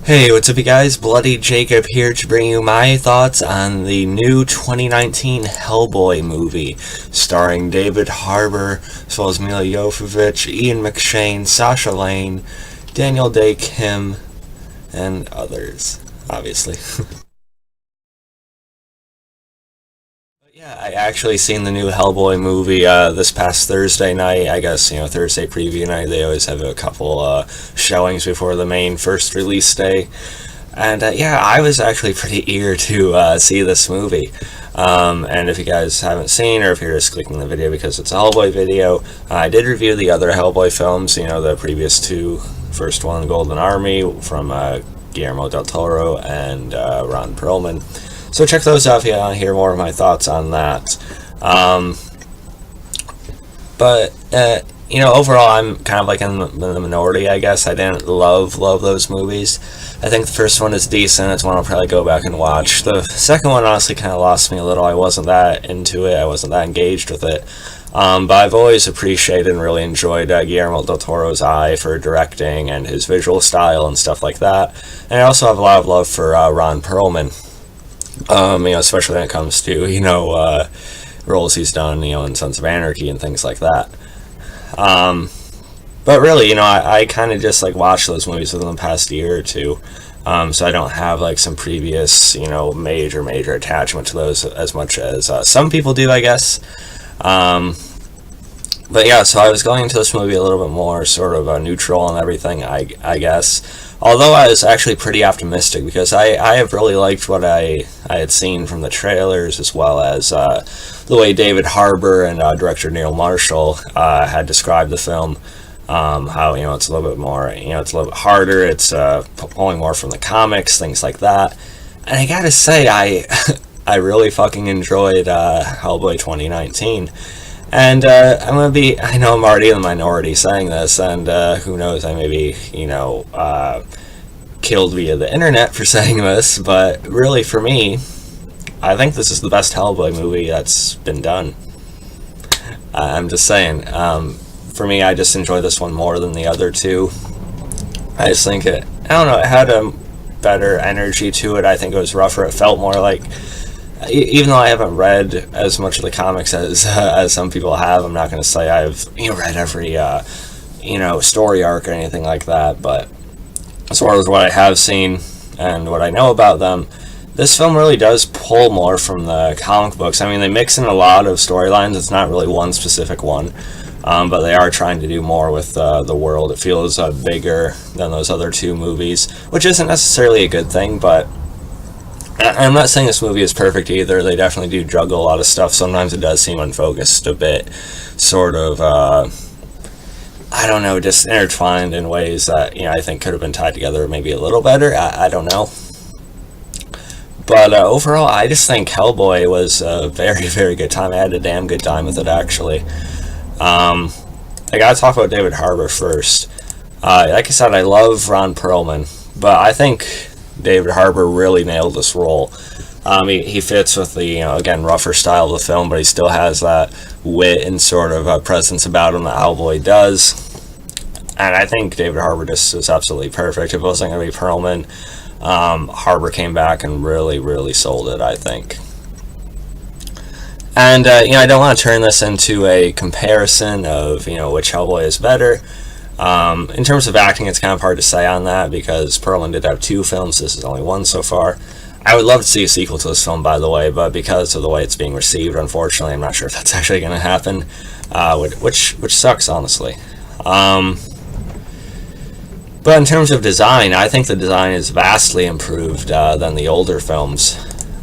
Hey, what's up you guys? Bloody Jacob here to bring you my thoughts on the new 2019 Hellboy movie, starring David Harbour, as well as Milla Jovovich, Ian McShane, Sasha Lane, Daniel Day Kim, and others, obviously. Yeah, I actually seen the new Hellboy movie this past Thursday night. I guess, Thursday preview night. They always have a couple showings before the main first release day. And yeah, I was actually pretty eager to see this movie. And if you guys haven't seen, or if you're just clicking the video because it's a Hellboy video, I did review the other Hellboy films, the previous two. First one, Golden Army, from Guillermo del Toro and Ron Perlman. So check those out if you want to hear more of my thoughts on that. Overall, I'm kind of like in the minority, I guess. I didn't love those movies. I think the first one is decent. It's one I'll probably go back and watch. The second one honestly kind of lost me a little. I wasn't that into it. I wasn't that engaged with it. But I've always appreciated and really enjoyed Guillermo del Toro's eye for directing and his visual style and stuff like that. And I also have a lot of love for Ron Perlman. Especially when it comes to, roles he's done, in Sons of Anarchy and things like that. But really, I kind of just, watched those movies within the past year or two. So I don't have, some previous, major attachment to those as much as some people do, I guess. But yeah, so I was going into this movie a little bit more sort of neutral and everything, I guess. Although I was actually pretty optimistic because I have really liked what I had seen from the trailers, as well as the way David Harbour and director Neil Marshall had described the film. How it's a little bit more, it's a little bit harder. It's pulling more from the comics, things like that. And I gotta say, I really fucking enjoyed Hellboy 2019. And I know I'm already in the minority saying this, and who knows, I may be, killed via the internet for saying this, but really for me, I think this is the best Hellboy movie that's been done. I'm just saying, for me, I just enjoy this one more than the other two. I just think it had a better energy to it. I think it was rougher. It felt more like, even though I haven't read as much of the comics as some people have, I'm not going to say I've read every story arc or anything like that. But as far as what I have seen and what I know about them, this film really does pull more from the comic books. I mean, they mix in a lot of storylines. It's not really one specific one, but they are trying to do more with the world. It feels bigger than those other two movies, which isn't necessarily a good thing, but I'm not saying this movie is perfect either. They definitely do juggle a lot of stuff. Sometimes it does seem unfocused a bit, sort of, just intertwined in ways that, I think could have been tied together maybe a little better. I don't know. But overall, I just think Hellboy was a very, very good time. I had a damn good time with it, actually. I gotta talk about David Harbour first. Like I said, I love Ron Perlman, but I think David Harbour really nailed this role. He fits with the, again, rougher style of the film, but he still has that wit and sort of presence about him that Hellboy does. And I think David Harbour just is absolutely perfect. If it wasn't going to be Perlman, Harbour came back and really, really sold it, I think. And, I don't want to turn this into a comparison of, which Hellboy is better. In terms of acting, it's kind of hard to say on that because Perlman did have two films. This is only one so far. I would love to see a sequel to this film, by the way, but because of the way it's being received, unfortunately, I'm not sure if that's actually going to happen, which sucks, honestly. But in terms of design, I think the design is vastly improved than the older films.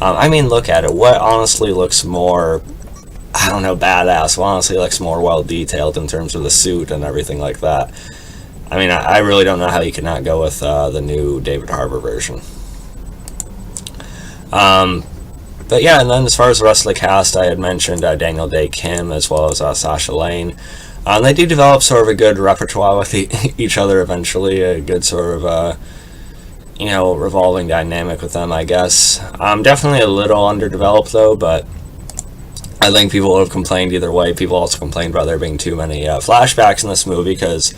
Look at it. What honestly looks more, badass? What honestly looks more well detailed in terms of the suit and everything like that? I really don't know how you could not go with the new David Harbour version. But yeah, and then as far as the rest of the cast, I had mentioned Daniel Day Kim as well as Sasha Lane. They do develop sort of a good repertoire with each other eventually, a good sort of, revolving dynamic with them, I guess. Definitely a little underdeveloped, though, but I think people have complained either way. People also complained about there being too many flashbacks in this movie because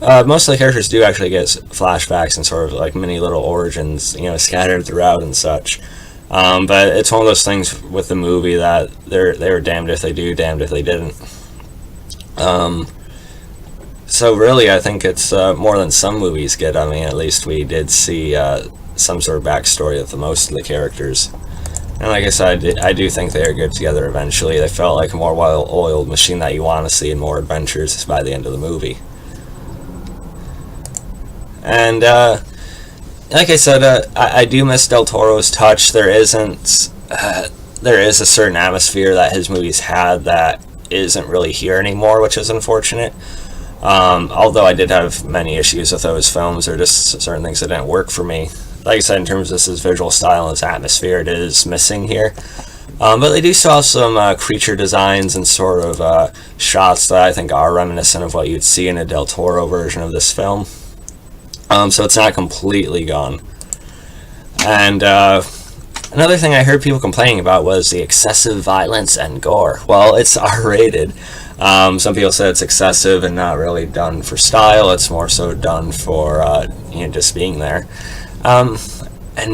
Most of the characters do actually get flashbacks and sort of like mini little origins, scattered throughout and such. But it's one of those things with the movie that they were damned if they do, damned if they didn't. So really, I think it's more than some movies get. I mean, at least we did see some sort of backstory of most of the characters. And like I said, I do think they are good together eventually. They felt like a more well-oiled machine that you want to see in more adventures by the end of the movie. And like I said, I do miss Del Toro's touch. There is a certain atmosphere that his movies had that isn't really here anymore, which is unfortunate. Although I did have many issues with those films, or just certain things that didn't work for me. Like I said, in terms of his visual style and his atmosphere, it is missing here. But they do still have some creature designs and sort of shots that I think are reminiscent of what you'd see in a Del Toro version of this film. So it's not completely gone. And another thing I heard people complaining about was the excessive violence and gore. Well, it's R-rated. Some people said it's excessive and not really done for style. It's more so done for just being there. And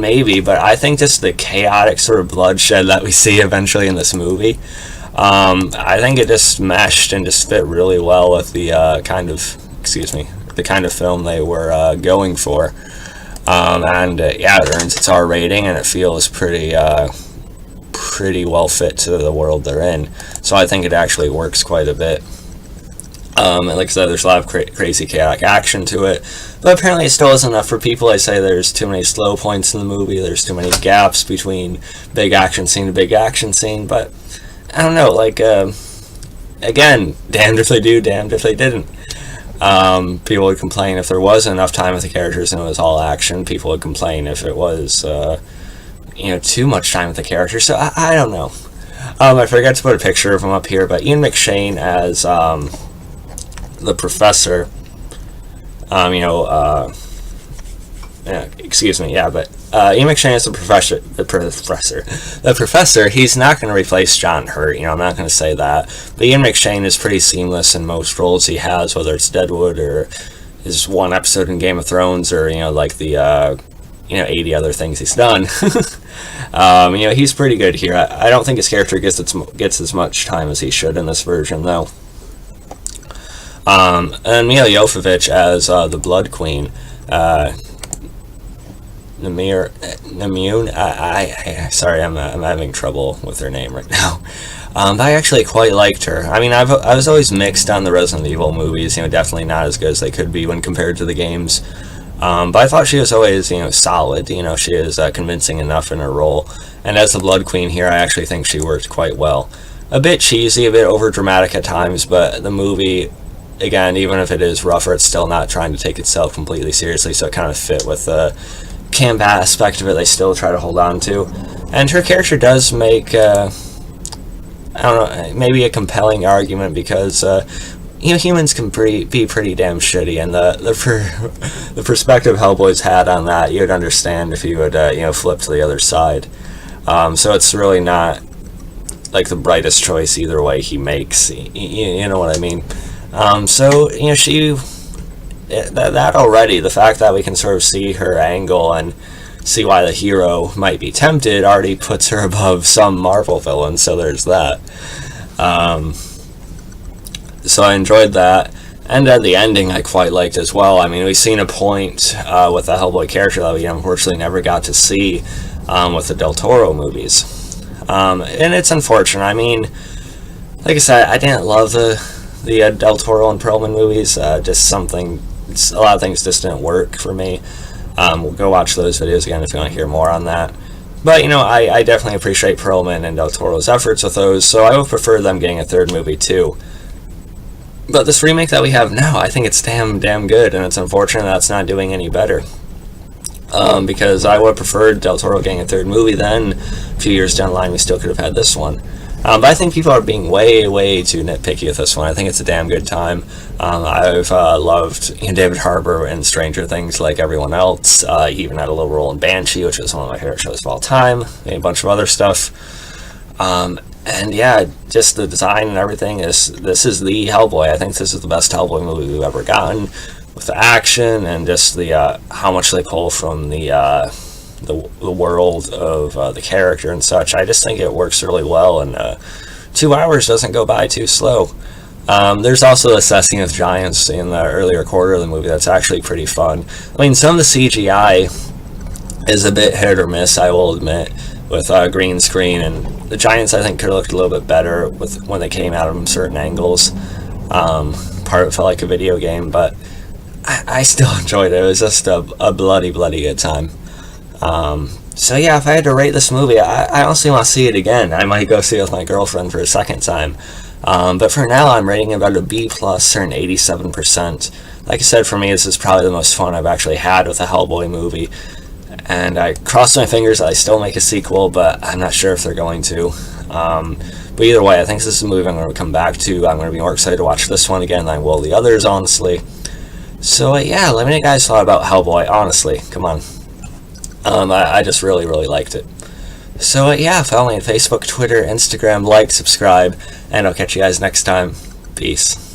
maybe, but I think just the chaotic sort of bloodshed that we see eventually in this movie, I think it just meshed and just fit really well with the kind of film they were going for. It earns its R rating, and it feels pretty well fit to the world they're in. So I think it actually works quite a bit. And like I said, there's a lot of crazy chaotic action to it, but apparently it still isn't enough for people. They say there's too many slow points in the movie, there's too many gaps between big action scene to big action scene, but I don't know, again, damned if they do, damned if they didn't. People would complain if there wasn't enough time with the characters and it was all action. People would complain if it was, too much time with the characters, so I don't know. I forgot to put a picture of him up here, but Ian McShane as, the professor, Ian McShane is the professor, he's not going to replace John Hurt, I'm not going to say that, but Ian McShane is pretty seamless in most roles he has, whether it's Deadwood or his one episode in Game of Thrones, or, the 80 other things he's done. He's pretty good here. I don't think his character gets as much time as he should in this version, though. And Milla Jovovich as the Blood Queen, Namune. Sorry, I'm having trouble with her name right now. But I actually quite liked her. I mean, I was always mixed on the Resident Evil movies. Definitely not as good as they could be when compared to the games. But I thought she was always, solid. She is convincing enough in her role. And as the Blood Queen here, I actually think she worked quite well. A bit cheesy, a bit overdramatic at times, but the movie, again, even if it is rougher, it's still not trying to take itself completely seriously, so it kind of fit with the camp aspect of it they still try to hold on to. And her character does make, maybe a compelling argument, because, humans can be pretty damn shitty, and the perspective Hellboy's had on that, you'd understand if you would, flip to the other side. So it's really not, the brightest choice either way he makes, you know what I mean? That already, the fact that we can sort of see her angle and see why the hero might be tempted already puts her above some Marvel villains, so there's that. So I enjoyed that, and the ending I quite liked as well. I mean, we've seen a point with the Hellboy character that we unfortunately never got to see with the Del Toro movies. And it's unfortunate. I mean, like I said, I didn't love the Del Toro and Perlman movies. A lot of things just didn't work for me. We'll go watch those videos again if you want to hear more on that. But, I definitely appreciate Perlman and Del Toro's efforts with those, so I would prefer them getting a third movie too. But this remake that we have now, I think it's damn good, and it's unfortunate that it's not doing any better. Because I would have preferred Del Toro getting a third movie then. A few years down the line, we still could have had this one. But I think people are being way too nitpicky with this one. I think it's a damn good time. I've loved David Harbour in Stranger Things like everyone else. He even had a little role in Banshee, which is one of my favorite shows of all time. And a bunch of other stuff. And yeah, just the design and everything this is the Hellboy. I think this is the best Hellboy movie we've ever gotten. with the action and just the how much they pull from the world of the character and such. I just think it works really well, and 2 hours doesn't go by too slow. There's also Assessing of Giants in the earlier quarter of the movie that's actually pretty fun. I mean, some of the CGI is a bit hit or miss, I will admit, with green screen, and the Giants I think could have looked a little bit better with when they came out from certain angles. Part of it felt like a video game, but I still enjoyed it. It was just a bloody good time. So yeah, if I had to rate this movie, I honestly want to see it again. I might go see it with my girlfriend for a second time. But for now, I'm rating it about a B+ or an 87%. Like I said, for me, this is probably the most fun I've actually had with a Hellboy movie. And I cross my fingers that I still make a sequel, but I'm not sure if they're going to. But either way, I think this is a movie I'm going to come back to. I'm going to be more excited to watch this one again than I will the others, honestly. So yeah, let me know what you guys thought about Hellboy, honestly. Come on. I just really liked it. So yeah, follow me on Facebook, Twitter, Instagram, like, subscribe, and I'll catch you guys next time. Peace.